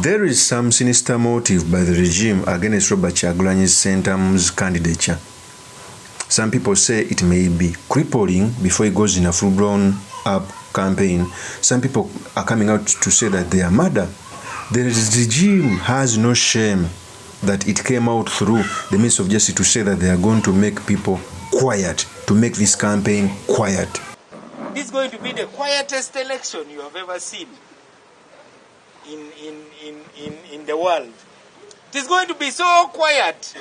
There is some sinister motive by the regime against Robert Kyagulanyi's Centum's candidature. Some people say it may be crippling before he goes in a full-blown up campaign. Some people are coming out to say that they are murder. The regime has no shame that it came out through the Ministry of Justice to say that they are going to make people quiet, to make this campaign quiet. This is going to be the quietest election you have ever seen in the world. It is going to be so quiet,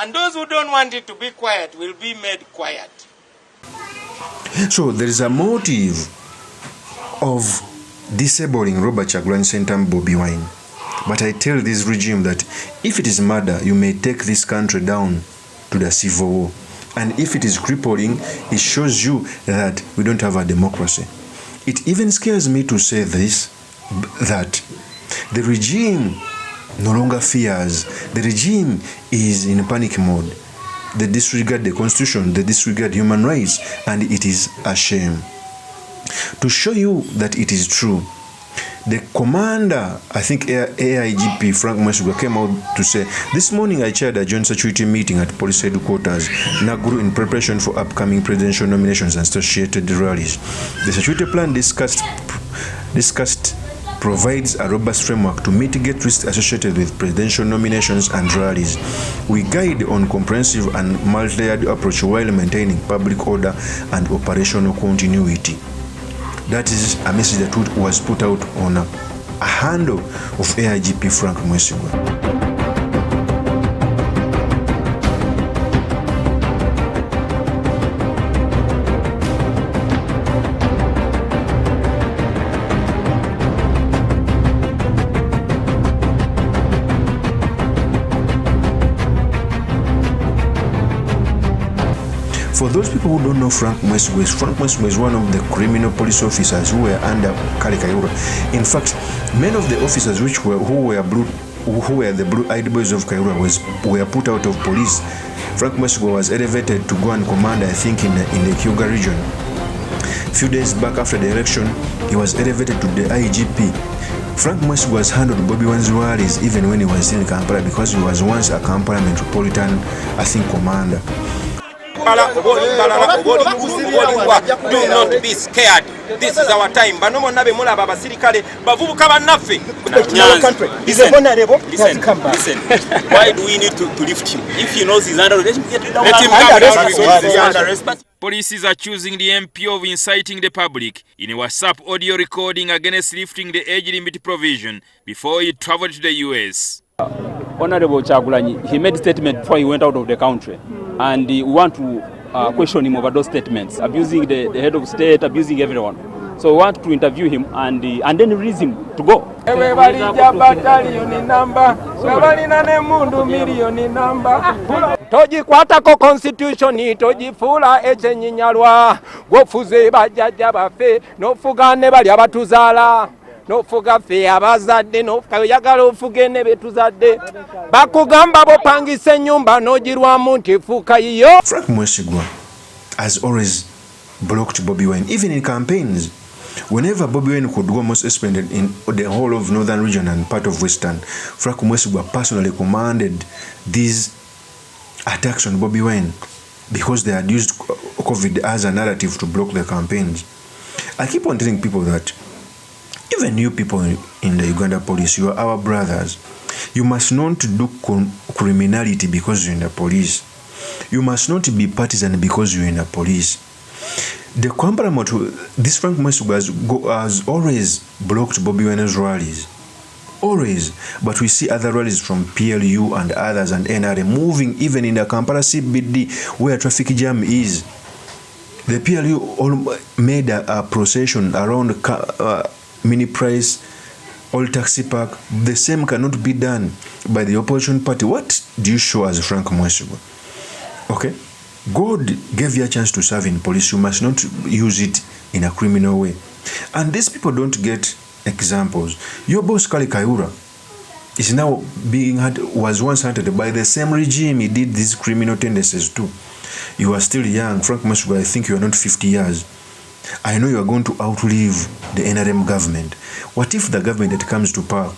and those who don't want it to be quiet will be made quiet. So there is a motive of disabling Robert Kyagulanyi's Centum Bobi Wine. But I tell this regime that if it is murder, you may take this country down to the civil war. And if it is crippling, it shows you that we don't have a democracy. It even scares me to say this, that the regime no longer fears. The regime is in panic mode. They disregard the constitution, they disregard human rights, and it is a shame. To show you that it is true, the commander, I think AIGP Frank Mwesigwa, came out to say, this morning I chaired a joint security meeting at police headquarters, Naguru, in preparation for upcoming presidential nominations and associated rallies. The security plan discussed provides a robust framework to mitigate risks associated with presidential nominations and rallies. We guide on comprehensive and multi-layered approach while maintaining public order and operational continuity. That is a message that was put out on a handle of AIGP Frank Mwesigwa. For those people who don't know Frank Mwesigwa is one of the criminal police officers who were under Kale Kayihura. In fact, many of the officers who were the blue-eyed boys of Kayihura were put out of police. Frank Mwesigwa was elevated to go and command, I think, in the Kyuga region. A few days back after the election, he was elevated to the IGP. Frank Mwesigwa has handled Bobi Wine's rallies even when he was in Kampala, because he was once a Kampala Metropolitan, I think, commander. Do not be scared. This is our time. Listen. Why do we need to lift him? If he knows he's under arrest, let him come. Police are accusing the MP of inciting the public in a WhatsApp audio recording against lifting the age limit provision before he traveled to the US. Honorable Kyagulanyi, he made a statement before he went out of the country, and we want to question him over those statements, abusing the head of state, abusing everyone. So we want to interview him and then release him to go. Tojikwatako constitution tojifula ekyenyinyalwa gofuze bajjajja baffe n'ofugane bali abatuzaala n'ofuga ffe abazadde n'oyagala ofuge ne betuzadde bakugamba bopangisa ennyumba n'ogirwamu nti efuuka yiyo. Frank Mwesigwa has always blocked Bobi Wine, even in campaigns. Whenever Bobi Wine could go, most especially in the whole of northern region and part of western, Frank Mwesigwa personally commanded these attacks on Bobi Wine because they had used COVID as a narrative to block their campaigns. I keep on telling people that even you people in the Uganda police, you are our brothers. You must not do criminality because you're in the police. You must not be partisan because you're in the police. The Kwambara, this Frank Mwesigwa has always blocked Bobi Wine's rallies. Always. But we see other rallies from PLU and others and NRA moving even in the Kampala CBD where traffic jam is. The PLU made a procession around Mini Price, Old Taxi Park. The same cannot be done by the opposition party. What do you show as Frank Mwesigwa? Okay? God gave you a chance to serve in police. You must not use it in a criminal way. And these people don't get examples. Your boss, Kale Kayihura, is now was once hunted by the same regime. He did these criminal tendencies too. You are still young. Frank Mwesigwa, I think you are not 50 years. I know you are going to outlive the NRM government. What if the government that comes to power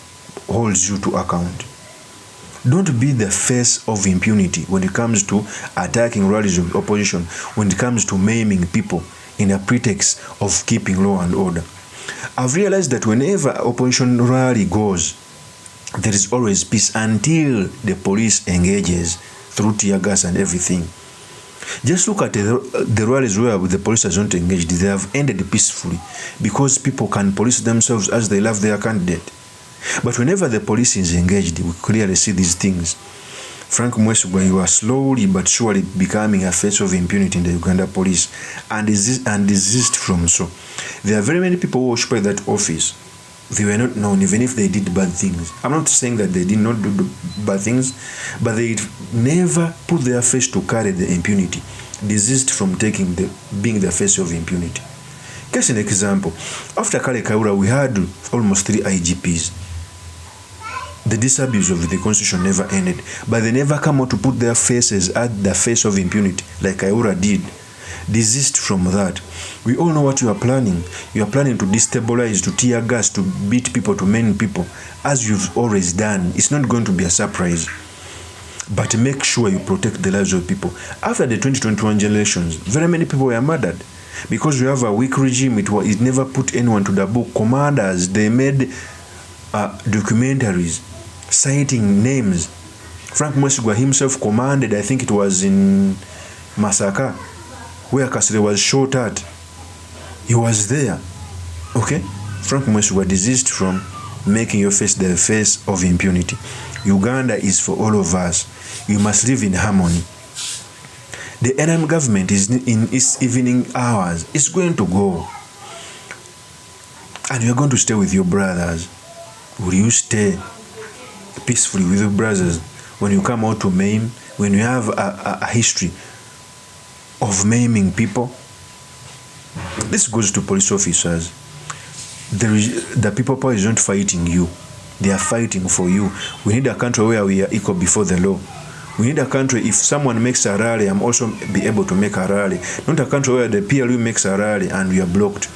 holds you to account. Don't be the face of impunity when it comes to attacking rallies of opposition, when it comes to maiming people in a pretext of keeping law and order. I've realized that whenever opposition rally goes, there is always peace until the police engages through tear gas and everything. Just look at the rallies where the police has not engaged. They have ended peacefully because people can police themselves as they love their candidate. But whenever the police is engaged, we clearly see these things. Frank Mwesigwa, you are slowly but surely becoming a face of impunity in the Uganda police and desist from so. There are very many people who occupy that office. They were not known even if they did bad things. I'm not saying that they did not do bad things, but they never put their face to carry the impunity. Desist from being the face of impunity. Case an example. After Kale Kaura, we had almost 3 IGPs. The disabuse of the constitution never ended, but they never come out to put their faces at the face of impunity like Kaura did. Desist from that. We all know what you are planning. You are planning to destabilize, to tear gas, to beat people, to maim people, as you've always done. It's not going to be a surprise. But make sure you protect the lives of people. After the 2021 elections, very many people were murdered. Because we have a weak regime, it never put anyone to the book. Commanders, they made documentaries citing names. Frank Mwesigwa himself commanded, I think it was in Masaka, where Kasile was shot at. He was there. Okay? Frank Mwesigwa desist from making your face the face of impunity. Uganda is for all of us. You must live in harmony. The NM government is in its evening hours. It's going to go. And you're going to stay with your brothers. Will you stay peacefully with your brothers when you come out to maim, when you have a history of maiming people? This goes to police officers. The people power is not fighting you. They are fighting for you. We need a country where we are equal before the law. We need a country, if someone makes a rally, I'm also be able to make a rally. Not a country where the PLU makes a rally and we are blocked.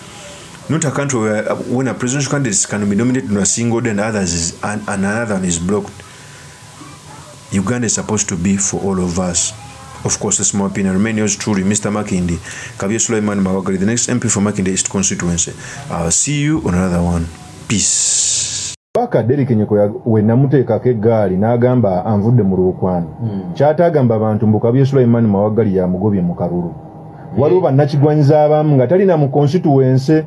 Not a country where when a presidential candidate can be nominated on a single day and another one is blocked. Uganda is supposed to be for all of us. Of course, that's my opinion. Remain yours truly, Mr. Makindi, Kabir Sulaiman Mawagari, the next MP for Makindi East constituency. I'll see you on another one. Peace. Baka Derek Nyeko we namuteeka k'eggaali n'agamba anvudde mu Lwokwano. Kyatagamba abantu mbu Kabir Sulaiman Mawagari ya mugobye mu Kalulu. Waliwo bannakigwanyiza abamu nga talina mu constituency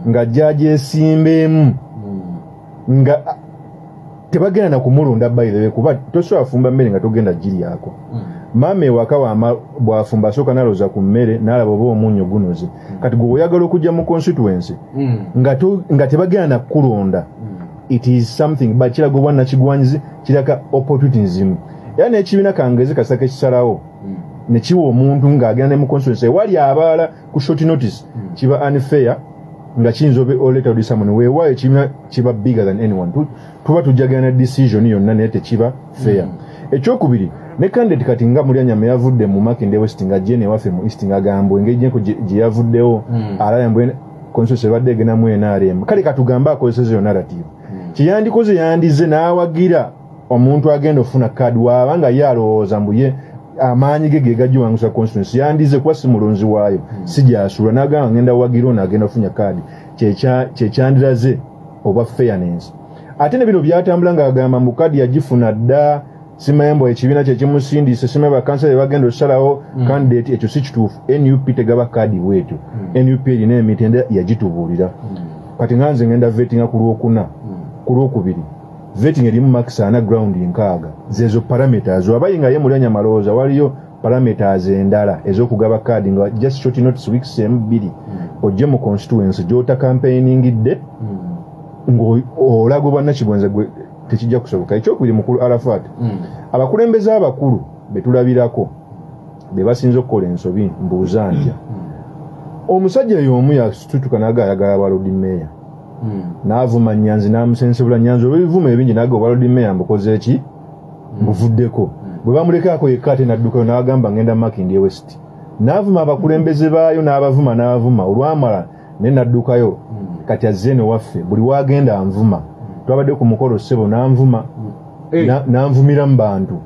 nga jjaaji esimbeemu nga tebagenda na kumulonda by the way kuba tosobola afumba mmere nga togenda giri yako. Mama ewaka bw'afumba asooka naloza ku mmere n'alaba oba omunnyo gunoze. Kati gwe oyagala okujja mu constituency nga tebagenda na kulonda. It is something but kirago bwana kigwanyize kiraka opportunism. Yani ekibiina kangeze kasaka kisalawo ne kiwo omuntu ng'agenda mu constituency wali abaala ku short notice kiba unfair nga kinzobe oleta odi someone weewa ekibiina kiba bigger than anyone. Tuba tujagana decision yonna naye tekiba fair. Ekyokubiri ne candidate kati nga Mulyanyama yavudde mu Makindye West nga jene waffe mu East nga gambo engeri jenko gye yavuddewo alayambwe constituency badde egenda mu NRM. Kale katugamba akozeseza yo narrative. Kiyandikoze yandize n'awagira omuntu agenda ofuna kadi wabanga yalowooza mbu ye amaanyi ge gajiwangusa constituency yandize kwa simulonzi waayo sijasula n'agamba ngenda wagira ono agenda ofuna kadi kyekyandiraze oba fairness. Ate ne bino byatambula ng'agamba mu kadi yagifuna dda simayembo ekibiina kye kimusindise simayembo bakansala bagenda osalawo candidate ekyo si kituufu. NUP tegaba kadi bwetyo. NUP erina emitendera yagitubuulira. Kati nganze ngenda vettinga ku Lwokuna ku Lwokubiri vetting erimu max ana ground nkaaga zezo parameters wabayinga ye Mulyanyama malooza waliyo parameters endala ez'okugaba kadi nga just short notice weeks M2 ojje mu constituency gyota campaigning ng'olago bannakibonza gwe tekijja kusoboka. Ekyokubiri mukulu Arafat abakulembeze abakulu betulabirako be basinze okukola ensobi mbuuzanja omusajja y'omu yasitutuka n'agayagala balodi meya n'avuma Nyanzi n'amusensebula Nyanzi olw'ebivuma ebingi n'aga obalodi meya mbukoze eki mbuvuddeko bwe bamulekaako yekka ate n'addukayo n'agamba ngenda Makindye West n'avuma abakulembeze baayo n'abavuma olwamala ne n'addukayo kati azze ne waffe buli wagenda anvuma twabadde ku mukolo ssebo n'anvuma n'anvumira mu bantu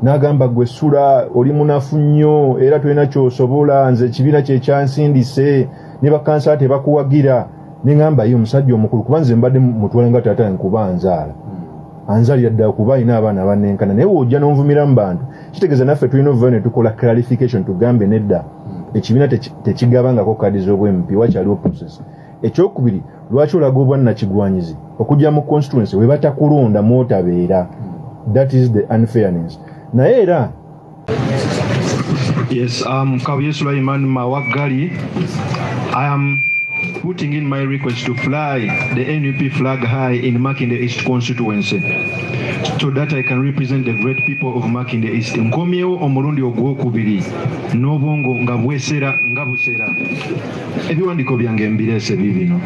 n'agamba gwe sula oli munafu nnyo era tolina ky'osobola nze ekibiina kye kyansindise ne bakansala tebakuwagira ne ŋŋamba ye omusajja omukulu kuba nze mbadde mutwala nga taata nkuba anzaala anzaalira ddala kuba alina abaana abanenkana naye wojja n'onvumira mu bantu kitegeeza naffe tulina okuvayo ne tukola clarification tugambe nedda ekibiina tekigabangako kaadi z'obwempi wakyaliwo process. Ekyokubiri lwaki olaga obwannakigwanyizi okujja mu constituency we batakulonda mwotabeera, that is the unfairness. Naye era yes, Kabuye Sulaiman Mawagali, I am putting in my request to fly the NUP flag high in Makinde East constituency so that I can represent the great people of Makinde East. Nkomyewo omulundi ogwokubiri n'obwongo nga bwesera nga busera ebiwandiiko byange mbirese bibino.